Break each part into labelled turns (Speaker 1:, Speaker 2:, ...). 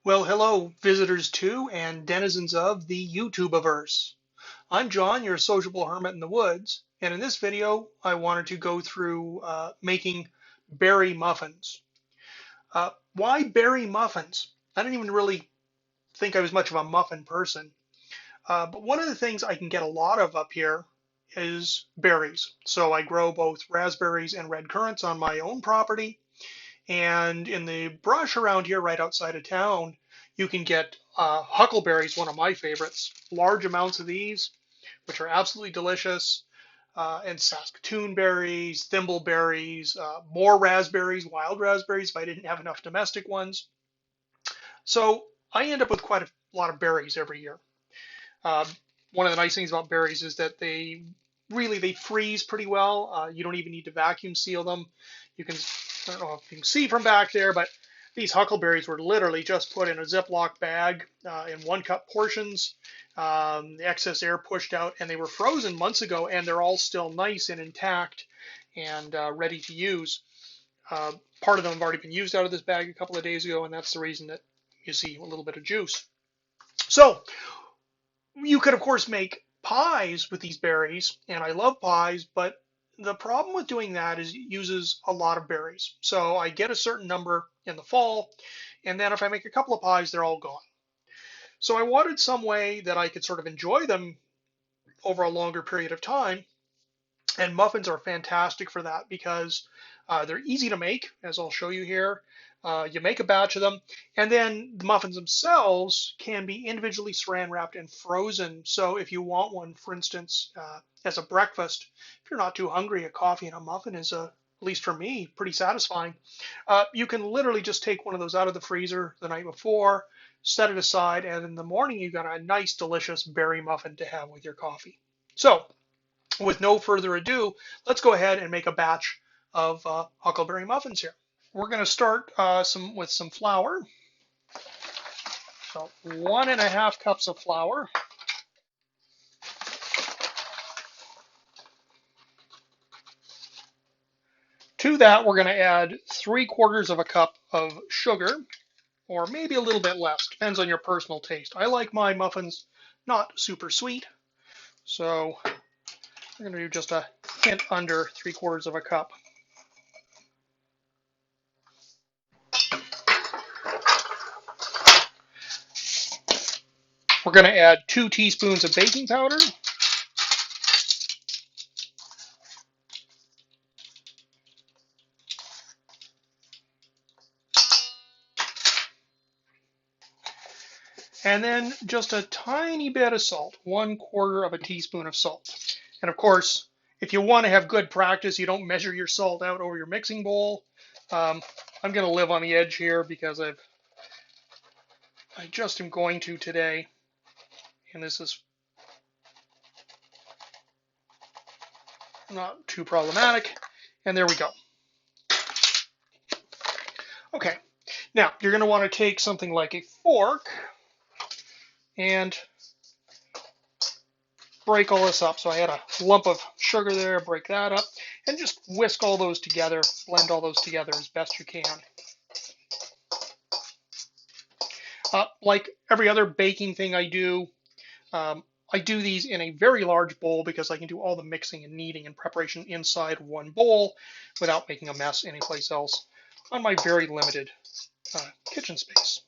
Speaker 1: Well, hello, visitors to and denizens of the YouTubeverse. I'm John, your sociable hermit in the woods, and in this video, I wanted to go through making berry muffins. Why berry muffins? I didn't even really think I was much of a muffin person, but one of the things I can get a lot of up here is berries. So I grow both raspberries and red currants on my own property. And in the brush around here, right outside of town, you can get huckleberries, one of my favorites. Large amounts of these, which are absolutely delicious. And Saskatoon berries, thimbleberries, more raspberries, wild raspberries if I didn't have enough domestic ones. So I end up with quite a lot of berries every year. Uh, One of the nice things about berries is that they freeze pretty well. You don't even need to vacuum seal them. You can, I don't know if you can see from back there, but these huckleberries were literally just put in a Ziploc bag in 1 cup portions. The excess air pushed out, and they were frozen months ago, and they're all still nice and intact and ready to use. Uh, Part of them have already been used out of this bag a couple of days ago, and that's the reason that you see a little bit of juice. So you could, of course, make pies with these berries, and I love pies, but the problem with doing that is it uses a lot of berries. So I get a certain number in the fall, and then if I make a couple of pies, they're all gone. So I wanted some way that I could sort of enjoy them over a longer period of time, and muffins are fantastic for that because they're easy to make, as I'll show you here. You make a batch of them, and then the muffins themselves can be individually saran wrapped and frozen. So if you want one, for instance, as a breakfast, if you're not too hungry, a coffee and a muffin is at least for me, pretty satisfying. You can literally just take one of those out of the freezer the night before, set it aside, and in the morning you've got a nice, delicious berry muffin to have with your coffee. So with no further ado, let's go ahead and make a batch of huckleberry muffins here. We're going to start with some flour. So 1.5 cups of flour. To that, we're going to add 3/4 of a cup of sugar, or maybe a little bit less, depends on your personal taste. I like my muffins not super sweet, so we're going to do just a hint under 3/4 of a cup. We're going to add 2 teaspoons of baking powder. And then just a tiny bit of salt, 1/4 of a teaspoon of salt. And of course, if you want to have good practice, you don't measure your salt out over your mixing bowl. I'm going to live on the edge here because I just am going to today, and this is not too problematic. And there we go. Okay, now you're going to want to take something like a fork and break all this up. So I had a lump of sugar there, break that up, and just whisk all those together, blend all those together as best you can. Like every other baking thing I do these in a very large bowl because I can do all the mixing and kneading and preparation inside one bowl without making a mess anyplace else on my very limited kitchen space.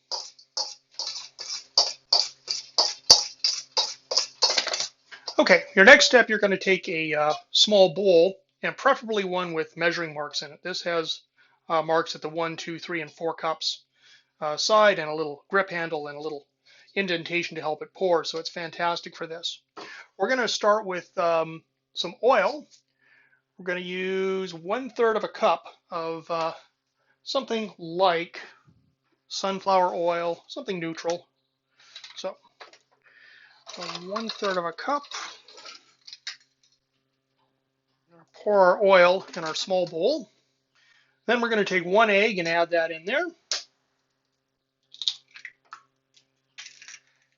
Speaker 1: Okay, your next step, you're going to take a small bowl, and preferably one with measuring marks in it. This has marks at the 1, 2, 3, and 4 cups side, and a little grip handle and a little indentation to help it pour, so it's fantastic for this. We're going to start with some oil. We're going to use 1/3 of a cup of something like sunflower oil, something neutral. So 1/3 of a cup. Pour our oil in our small bowl. Then we're going to take 1 egg and add that in there.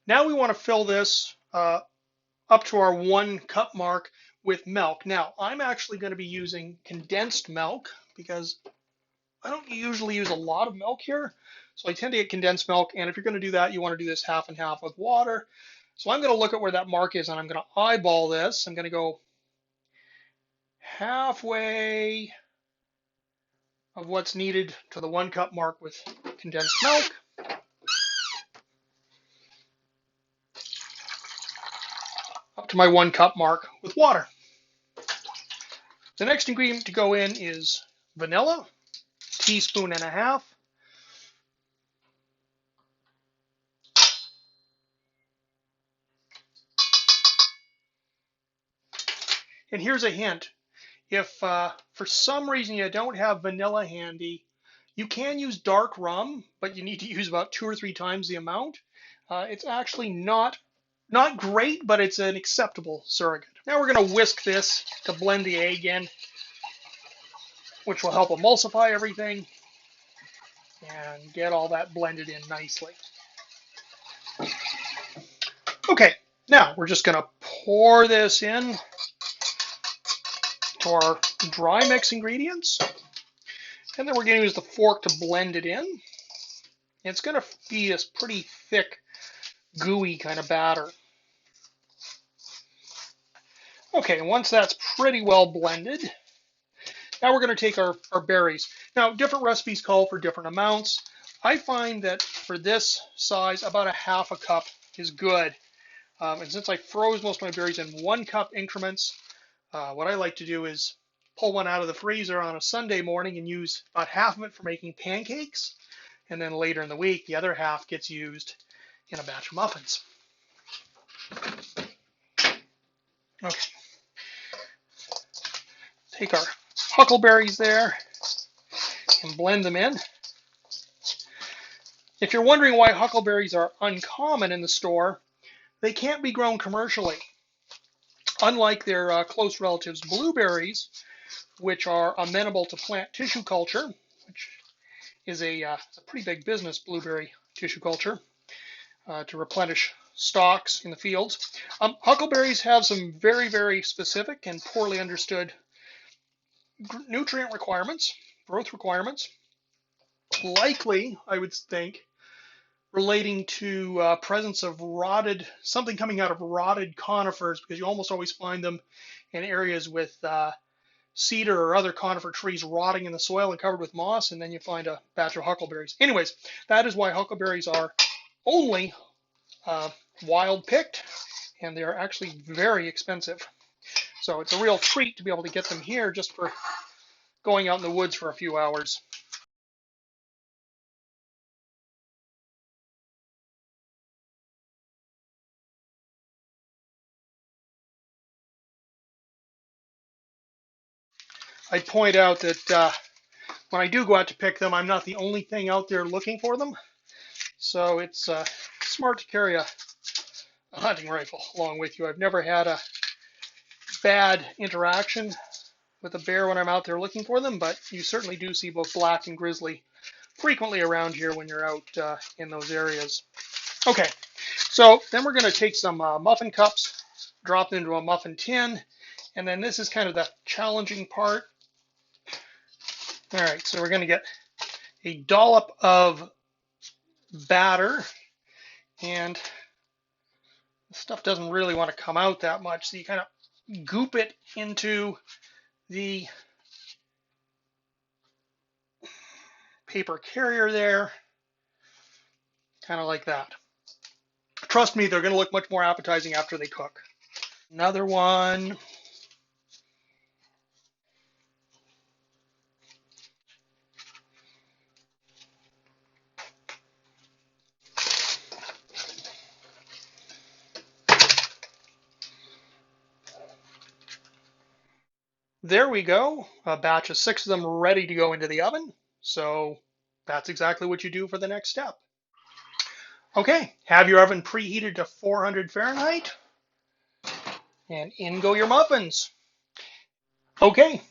Speaker 1: Now we want to fill this up to our 1 cup mark with milk. Now I'm actually going to be using condensed milk because I don't usually use a lot of milk here, so I tend to get condensed milk. And if you're going to do that, you want to do this half and half with water. So I'm going to look at where that mark is, and I'm going to eyeball this. I'm going to go halfway of what's needed to the 1 cup mark with condensed milk. Up to my 1 cup mark with water. The next ingredient to go in is vanilla, teaspoon and a half. And here's a hint. If for some reason you don't have vanilla handy, you can use dark rum, but you need to use about 2 or 3 times the amount. It's actually not great, but it's an acceptable surrogate. Now we're going to whisk this to blend the egg in, which will help emulsify everything and get all that blended in nicely. Okay, now we're just going to pour this in to our dry mix ingredients, and then we're going to use the fork to blend it in. It's going to be this pretty thick, gooey kind of batter. Okay, once that's pretty well blended, now we're going to take our berries. Now, different recipes call for different amounts. I find that for this size, about a half a cup is good. And since I froze most of my berries in 1 cup increments, what I like to do is pull one out of the freezer on a Sunday morning and use about half of it for making pancakes. And then later in the week, the other half gets used in a batch of muffins. Okay. Take our huckleberries there and blend them in. If you're wondering why huckleberries are uncommon in the store, they can't be grown commercially. Unlike their close relatives, blueberries, which are amenable to plant tissue culture, which is a pretty big business, blueberry tissue culture, to replenish stocks in the fields. Huckleberries have some very, very specific and poorly understood nutrient requirements, growth requirements, likely, I would think, relating to presence of something coming out of rotted conifers, because you almost always find them in areas with cedar or other conifer trees rotting in the soil and covered with moss, and then you find a batch of huckleberries. Anyways, that is why huckleberries are only wild picked, and they are actually very expensive. So it's a real treat to be able to get them here just for going out in the woods for a few hours. I'd point out that when I do go out to pick them, I'm not the only thing out there looking for them. So it's smart to carry a hunting rifle along with you. I've never had a bad interaction with a bear when I'm out there looking for them, but you certainly do see both black and grizzly frequently around here when you're out in those areas. Okay, so then we're going to take some muffin cups, drop them into a muffin tin, and then this is kind of the challenging part. All right, so we're going to get a dollop of batter, and the stuff doesn't really want to come out that much, so you kind of goop it into the paper carrier there, kind of like that. Trust me, they're going to look much more appetizing after they cook. Another one. There we go, a batch of 6 of them ready to go into the oven. So that's exactly what you do for the next step. Okay, have your oven preheated to 400 Fahrenheit, and in go your muffins. Okay,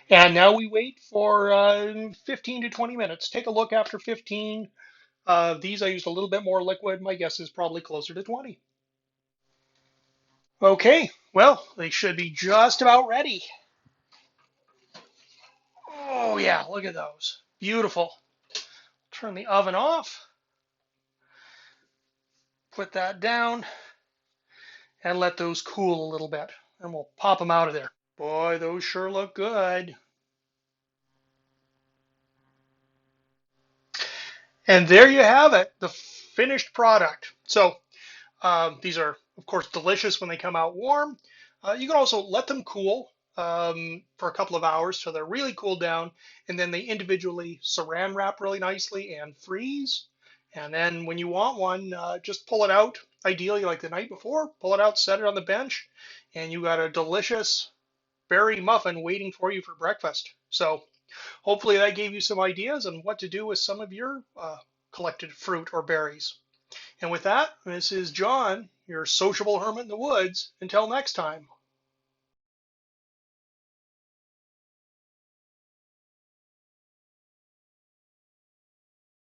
Speaker 1: and now we wait for 15 to 20 minutes. Take a look after 15. These I used a little bit more liquid. My guess is probably closer to 20. Okay, well, they should be just about ready. Oh yeah, look at those. Beautiful. Turn the oven off, put that down, and let those cool a little bit. And we'll pop them out of there. Boy, those sure look good. And there you have it, the finished product. So these are, of course, delicious when they come out warm. You can also let them cool for a couple of hours so they're really cooled down, and then they individually saran wrap really nicely and freeze. And then when you want one, just pull it out, ideally like the night before, pull it out, set it on the bench, and you got a delicious berry muffin waiting for you for breakfast. So hopefully that gave you some ideas on what to do with some of your collected fruit or berries. And with that, this is John, your sociable hermit in the woods. Until next time.